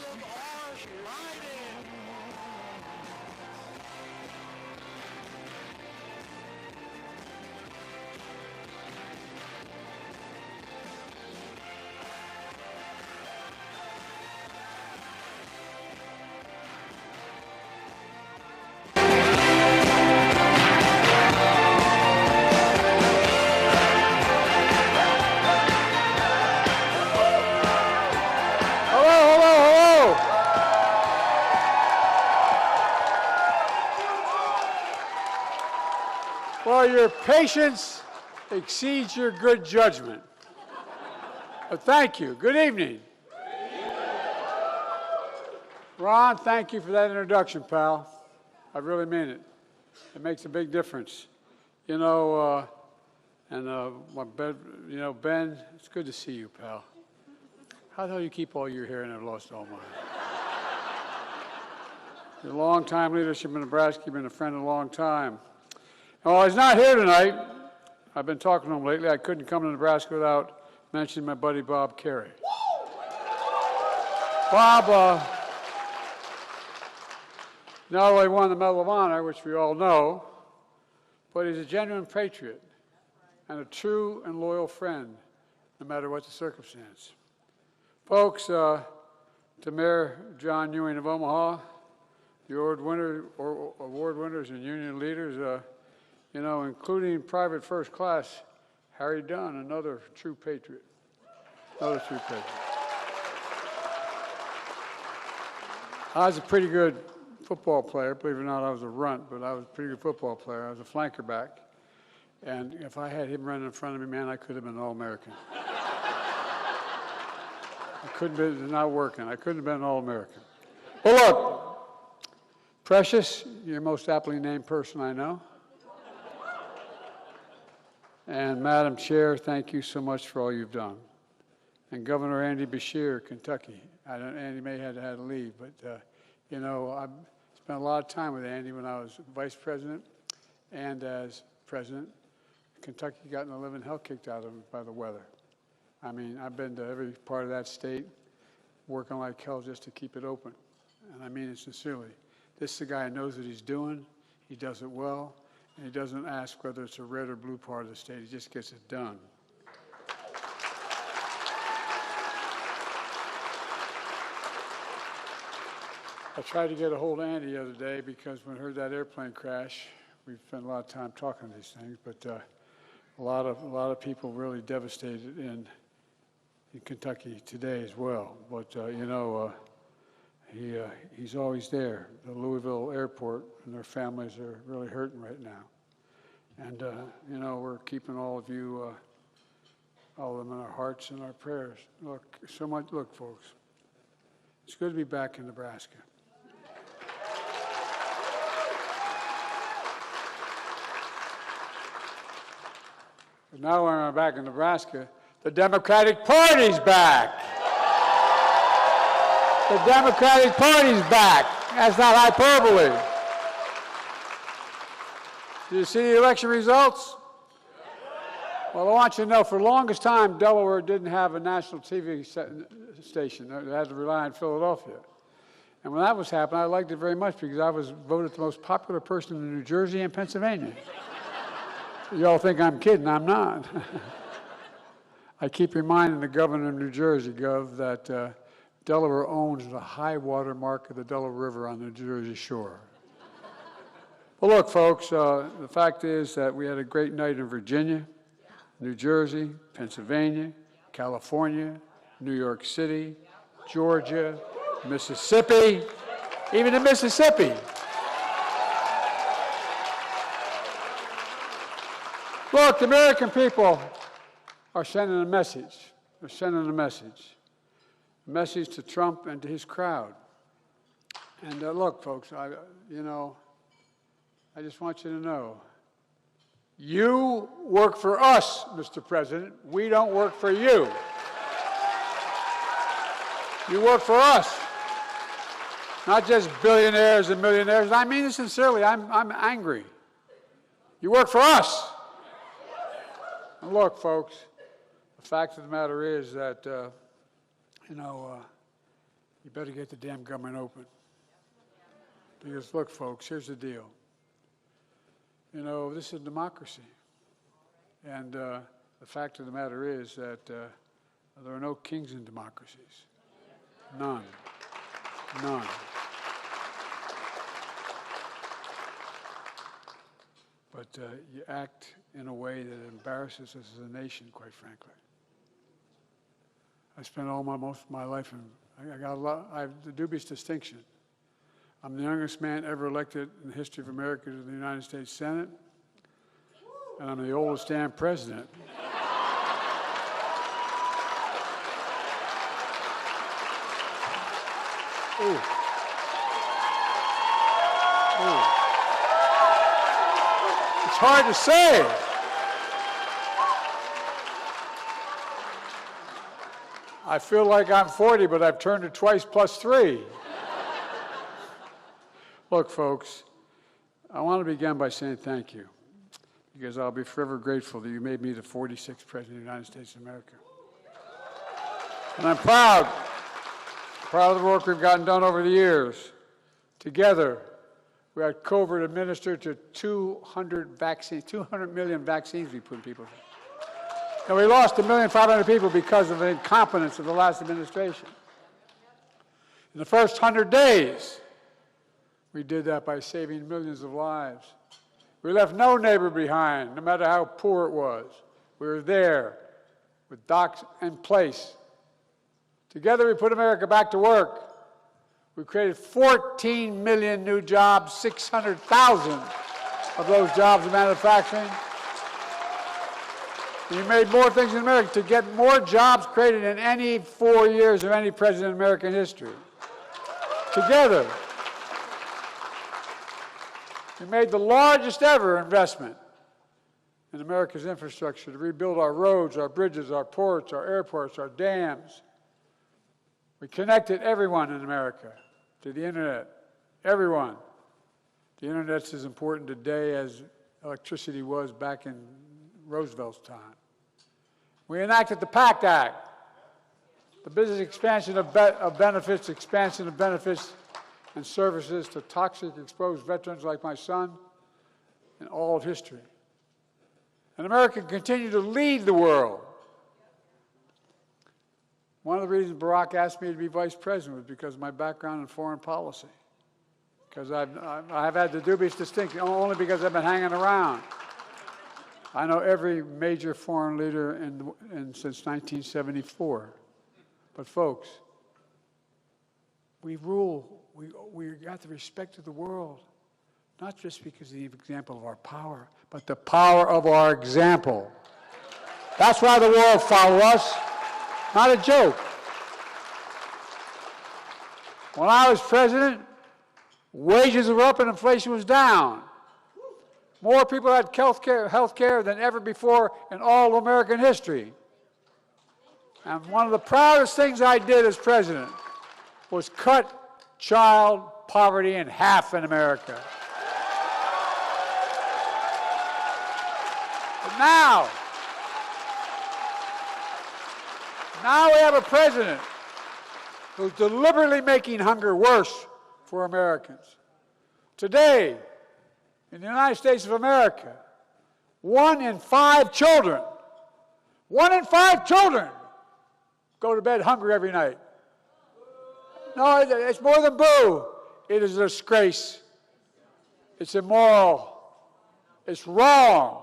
of our riding. Well, your patience exceeds your good judgment. But thank you. Good evening. Ron, thank you for that introduction, pal. I really mean it. It makes a big difference. You know, Ben, it's good to see you, pal. How the hell you keep all your hair and have lost all mine? Your long-time leadership in Nebraska, you've been a friend a long time. Well, he's not here tonight. I've been talking to him lately. I couldn't come to Nebraska without mentioning my buddy Bob Kerrey. Bob not only won the Medal of Honor, which we all know, but he's a genuine patriot and a true and loyal friend, no matter what the circumstance. Folks, to Mayor John Ewing of Omaha, the award winners and union leaders, including Private First Class Harry Dunn, another true patriot. Another true patriot. I was a pretty good football player. Believe it or not, I was a runt, but I was a pretty good football player. I was a flanker back. And if I had him running in front of me, man, I could have been an All-American. I couldn't have been, not working. I couldn't have been an All-American. But look, Precious, you're the most aptly named person I know. And Madam Chair, thank you so much for all you've done. And Governor Andy Beshear, Kentucky. Andy may have had to leave, but I've spent a lot of time with Andy when I was vice president and as president. Kentucky got the living hell kicked out of him by the weather. I mean, I've been to every part of that state, working like hell just to keep it open. And I mean it sincerely. This is a guy who knows what he's doing. He does it well. And he doesn't ask whether it's a red or blue part of the state. He just gets it done. I tried to get a hold of Andy the other day because when I heard that airplane crash, we spent a lot of time talking these things, but a lot of people really devastated in Kentucky today as well. But he's always there. The Louisville airport and their families are really hurting right now. And, we're keeping all of you, all of them in our hearts and our prayers. Look, folks, it's good to be back in Nebraska. But now when I'm back in Nebraska, the Democratic Party's back. The Democratic Party's back. That's not hyperbole. Did you see the election results? Well, I want you to know, for the longest time, Delaware didn't have a national TV station. They had to rely on Philadelphia. And when that was happening, I liked it very much because I was voted the most popular person in New Jersey and Pennsylvania. You all think I'm kidding. I'm not. I keep reminding the governor of New Jersey, Gov, that Delaware owns the high water mark of the Delaware River on the Jersey shore. Well, look, folks, the fact is that we had a great night in Virginia, New Jersey, Pennsylvania, California, New York City, Georgia, Mississippi, even in Mississippi. Look, the American people are sending a message. They're sending a message to Trump and to his crowd. And look, folks, I just want you to know, you work for us, Mr. President. We don't work for you. You work for us, not just billionaires and millionaires. And I mean it sincerely. I'm angry. You work for us. And look, folks, the fact of the matter is that, you better get the damn government open. Because look, folks, here's the deal. You know, this is democracy. And the fact of the matter is that there are no kings in democracies. None. None. But you act in a way that embarrasses us as a nation, quite frankly. I spent most of my life in, I have the dubious distinction. I'm the youngest man ever elected in the history of America to the United States Senate, and I'm the oldest damn president. Ooh. Ooh. It's hard to say. I feel like I'm 40, but I've turned it twice plus 3. Look, folks, I want to begin by saying thank you, because I'll be forever grateful that you made me the 46th President of the United States of America. And I'm proud of the work we've gotten done over the years. Together, we had COVID administered to 200 million vaccines we put in people. And we lost 1,500,000 people because of the incompetence of the last administration. In the first 100 days, we did that by saving millions of lives. We left no neighbor behind, no matter how poor it was. We were there with docs in place. Together, we put America back to work. We created 14 million new jobs, 600,000 of those jobs in manufacturing. We made more things in America to get more jobs created in any 4 years of any president in American history. Together, we made the largest ever investment in America's infrastructure to rebuild our roads, our bridges, our ports, our airports, our dams. We connected everyone in America to the internet. Everyone. The internet's as important today as electricity was back in Roosevelt's time. We enacted the PACT Act, the business expansion of benefits, expansion of benefits and services to toxic exposed veterans like my son in all of history. And America continued to lead the world. One of the reasons Barack asked me to be vice president was because of my background in foreign policy. Because I've had the dubious distinction, only because I've been hanging around. I know every major foreign leader since 1974. But folks, we rule. We got the respect of the world, not just because of the example of our power, but the power of our example. That's why the world followed us. Not a joke. When I was president, wages were up and inflation was down. More people had health care than ever before in all of American history. And one of the proudest things I did as president was cut child poverty in half in America. But now we have a president who's deliberately making hunger worse for Americans. Today, in the United States of America, 1 in 5 children go to bed hungry every night. No, it's more than boo. It is a disgrace. It's immoral. It's wrong.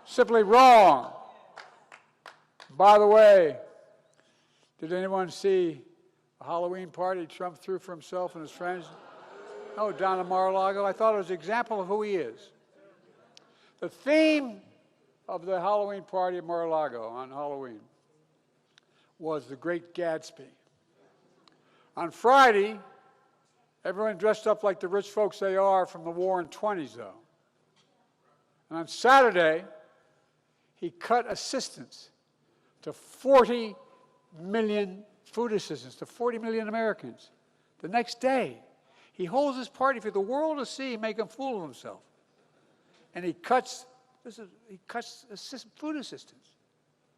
Simply wrong. By the way, did anyone see a Halloween party Trump threw for himself and his friends? No, down in Mar-a-Lago. I thought it was an example of who he is. The theme of the Halloween party at Mar-a-Lago on Halloween was The Great Gatsby. On Friday, everyone dressed up like the rich folks they are from the War in 20s, though. And on Saturday, he cut assistance to 40 million food assistance to 40 million Americans. The next day, he holds his party for the world to see, make a fool of himself. And he cuts food assistance.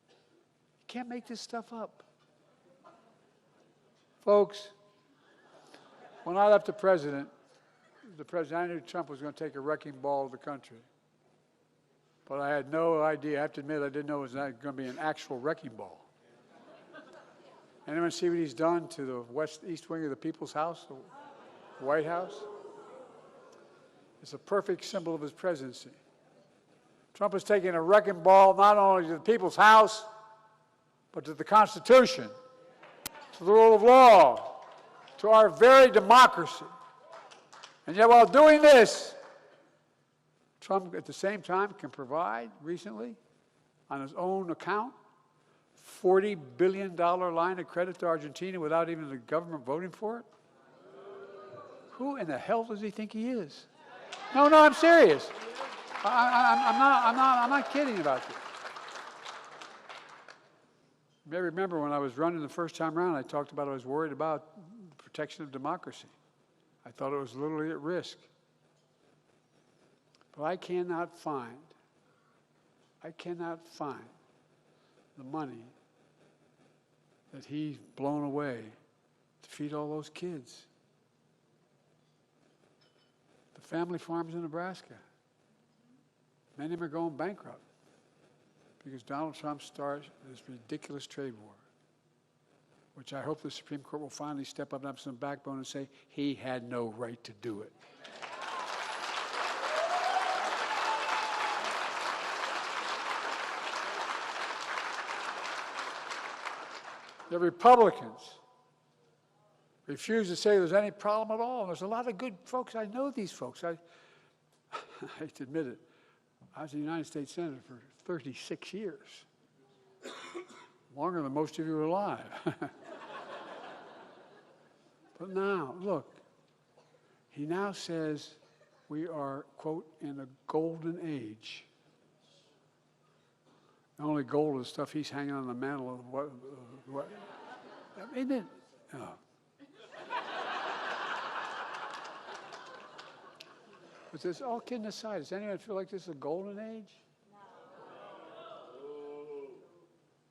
You can't make this stuff up. Folks, When I left the president, I knew Trump was going to take a wrecking ball of the country. But I had no idea. I have to admit, I didn't know it was going to be an actual wrecking ball. Anyone see what he's done to the east wing of the People's House, the White House? It's a perfect symbol of his presidency. Trump is taking a wrecking ball not only to the People's House, but to the Constitution, to the rule of law, to our very democracy. And yet while doing this, Trump at the same time can provide, recently, on his own account, $40 billion line of credit to Argentina without even the government voting for it? Who in the hell does he think he is? No, I'm serious. I'm not kidding about this. You may remember when I was running the first time around, I talked about I was worried about the protection of democracy. I thought it was literally at risk. But I cannot find the money that he's blown away to feed all those kids. The family farms in Nebraska. Many of them are going bankrupt because Donald Trump starts this ridiculous trade war, which I hope the Supreme Court will finally step up and have some backbone and say he had no right to do it. The Republicans refuse to say there's any problem at all. And there's a lot of good folks. I know these folks. I hate to admit it. I was a United States Senator for 36 years. Longer than most of you are alive. But now, look, he now says we are, quote, in a golden age. The only gold is stuff he's hanging on the mantle of what isn't it? Oh. But this, all kidding aside, does anyone feel like this is a golden age? No.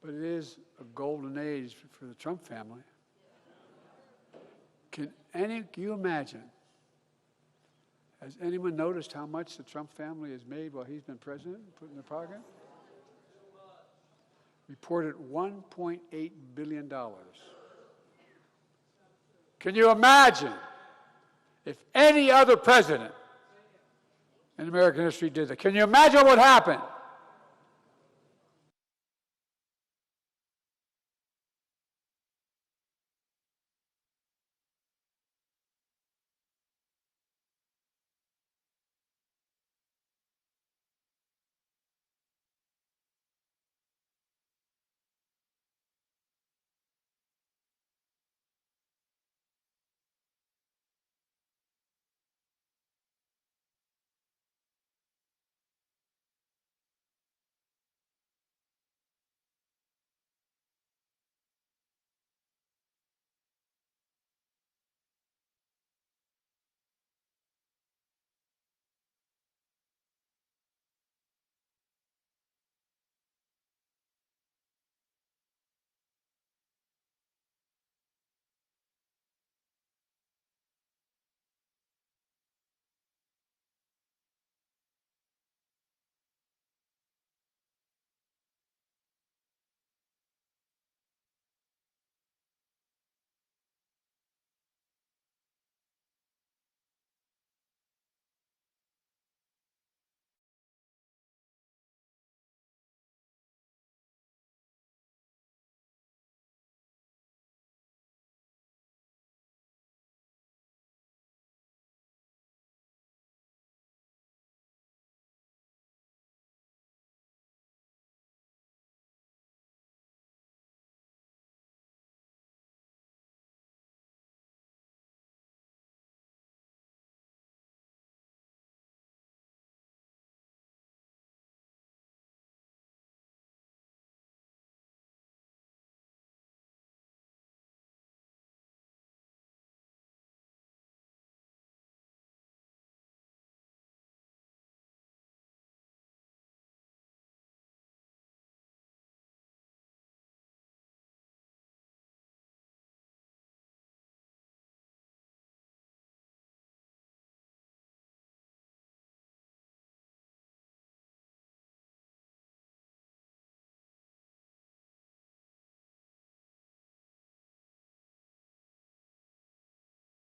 But it is a golden age for the Trump family. Can you imagine? Has anyone noticed how much the Trump family has made while he's been president, put in their pocket? Reported $1.8 billion. Can you imagine if any other president in American history did that? Can you imagine what happened?